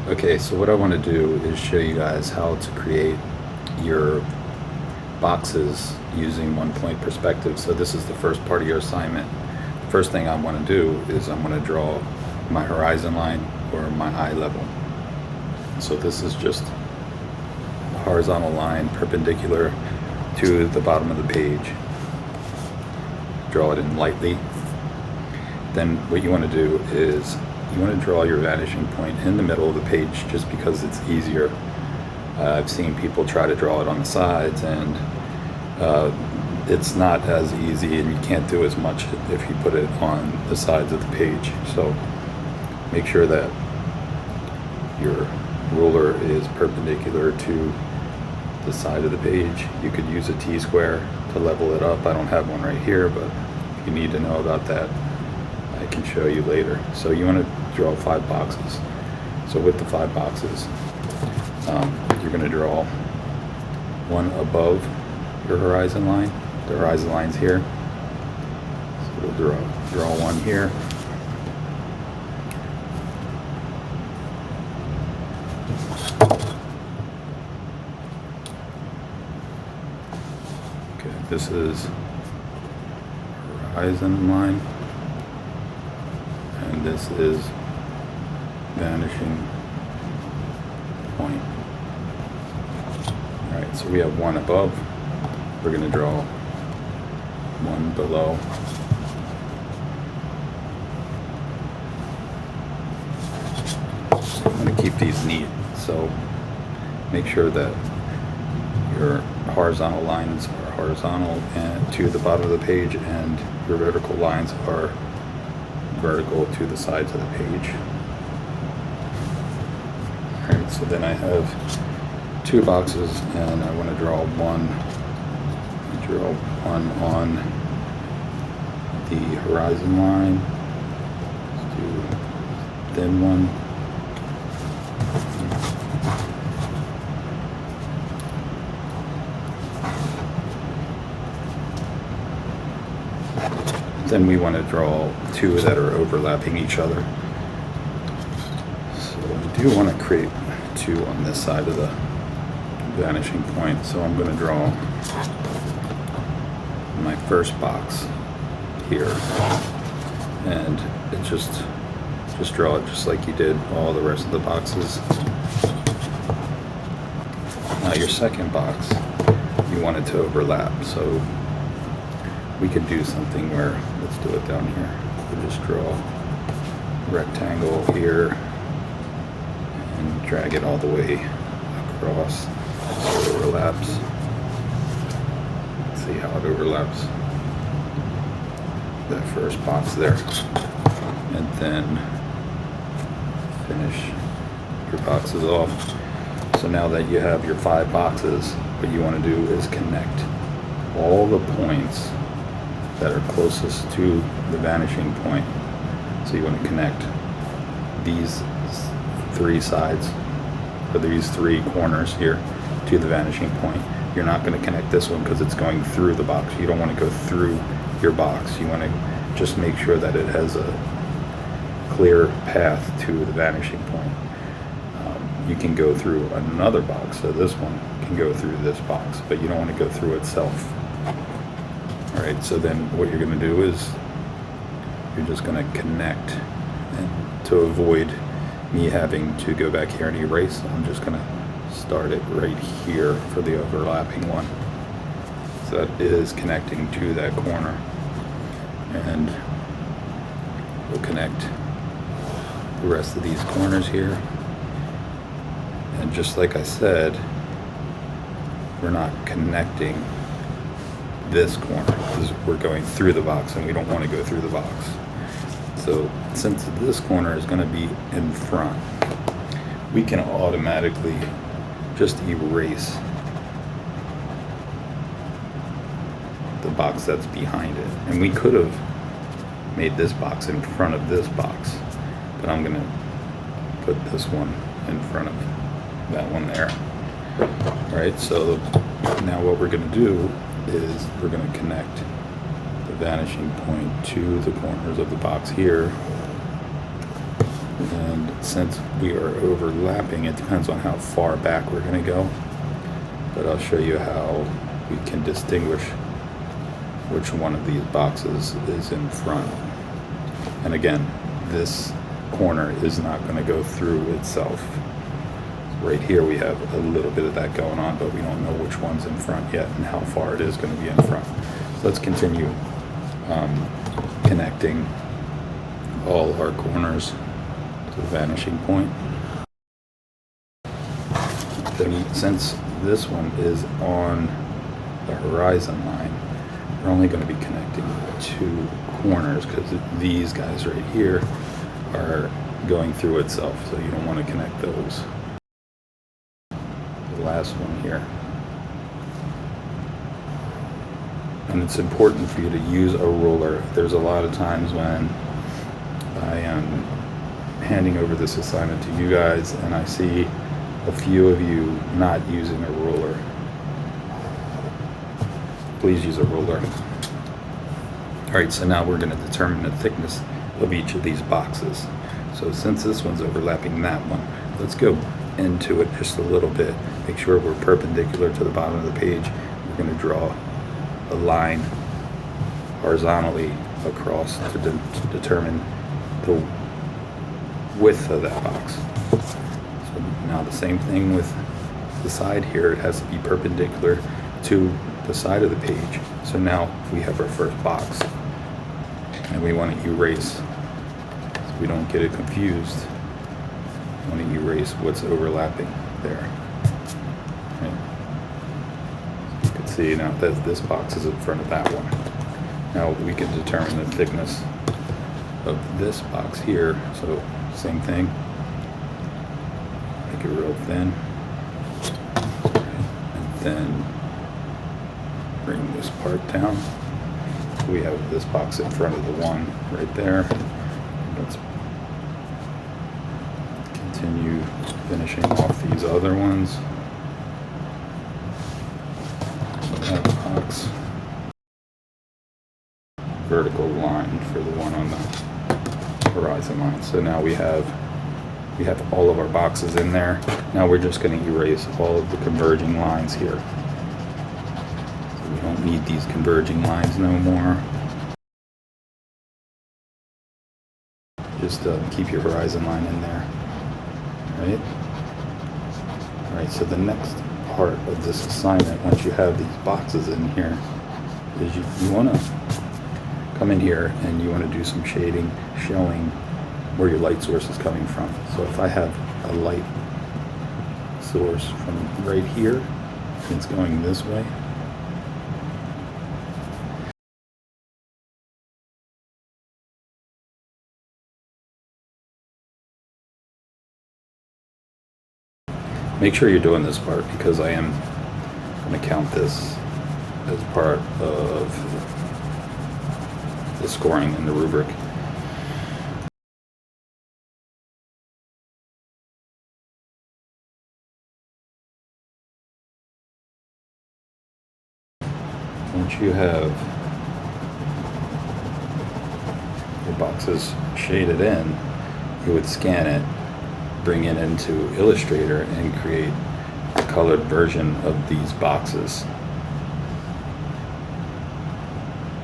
Okay, so what I want to do is show you guys how to create your boxes using 1-point perspective. So this is the first part of your assignment. First thing I want to do is I'm going to draw my horizon line or my eye level. So this is just a horizontal line perpendicular to the bottom of the page. Draw it in lightly. Then what you want to do is you want to draw your vanishing point in the middle of the page just because it's easier. I've seen people try to draw it on the sides, and it's not as easy, and you can't do as much if you put it on the sides of the page. So make sure that your ruler is perpendicular to the side of the page. You could use a T-square to level it up. I don't have one right here, but if you need to know about that, I can show you later. So you want to draw 5 boxes. So with the 5 boxes, you're going to draw one above your horizon line. The horizon line's here. So we'll draw one here. Okay, this is horizon line. And this is vanishing point. Alright, so we have one above. We're going to draw one below. I'm going to keep these neat, so make sure that your horizontal lines are horizontal and to the bottom of the page, and your vertical lines are vertical to the sides of the page. Alright, so then I have 2 boxes, and I want to draw one on the horizon line. Let's do a thin one. Then we want to draw 2 that are overlapping each other. So I do want to create 2 on this side of the vanishing point. So I'm going to draw my first box here, and it just draw it just like you did all the rest of the boxes. Now your second box, you want it to overlap, so we could do something where, let's do it down here. We'll just draw a rectangle here and drag it all the way across so it overlaps. Let's see how it overlaps that first box there. And then finish your boxes off. So now that you have your 5 boxes, what you want to do is connect all the points that are closest to the vanishing point. So you want to connect these 3 sides, or these 3 corners here, to the vanishing point. You're not going to connect this one because it's going through the box. You don't want to go through your box. You want to just make sure that it has a clear path to the vanishing point. You can go through another box, so this one can go through this box, but you don't want to go through itself. Alright, so then what you're going to do is you're just going to connect, and to avoid me having to go back here and erase, I'm just going to start it right here for the overlapping one. So that is connecting to that corner, and we'll connect the rest of these corners here. And just like I said, we're not connecting this corner because we're going through the box and we don't want to go through the box. So since this corner is going to be in front, we can automatically just erase the box that's behind it. And we could have made this box in front of this box, but I'm going to put this one in front of that one there. Alright, so now what we're going to do is we're going to connect the vanishing point to the corners of the box here. And since we are overlapping, it depends on how far back we're going to go. But I'll show you how we can distinguish which one of these boxes is in front. And again, this corner is not going to go through itself. Right here we have a little bit of that going on, but we don't know which one's in front yet and how far it is going to be in front. So let's continue connecting all our corners to the vanishing point. Then since this one is on the horizon line, we're only going to be connecting 2 corners because these guys right here are going through itself, so you don't want to connect those. The last one here. And it's important for you to use a ruler. There's a lot of times when I am handing over this assignment to you guys and I see a few of you not using a ruler. Please use a ruler. Alright, so now we're going to determine the thickness of each of these boxes. So since this one's overlapping that one, let's go into it just a little bit. Make sure we're perpendicular to the bottom of the page. We're going to draw a line horizontally across to determine the width of that box. So now the same thing with the side here. It has to be perpendicular to the side of the page. So now we have our first box and we want to erase, so we don't get it confused. We want to erase what's overlapping there. Right. You can see now that this box is in front of that one. Now we can determine the thickness of this box here. So same thing, make it real thin, and then bring this part down. We have this box in front of the one right there. Let's continue finishing off these other ones. That box, vertical line for the one on the horizon line. So now we have all of our boxes in there. Now we're just going to erase all of the converging lines here. We don't need these converging lines no more. Just keep your horizon line in there. Right? Alright, so the next part of this assignment, once you have these boxes in here, is you want to come in here and you want to do some shading, showing where your light source is coming from. So if I have a light source from right here, and it's going this way, make sure you're doing this part because I am going to count this as part of the scoring in the rubric. Once you have your boxes shaded in, you would scan it, bring it into Illustrator, and create a colored version of these boxes.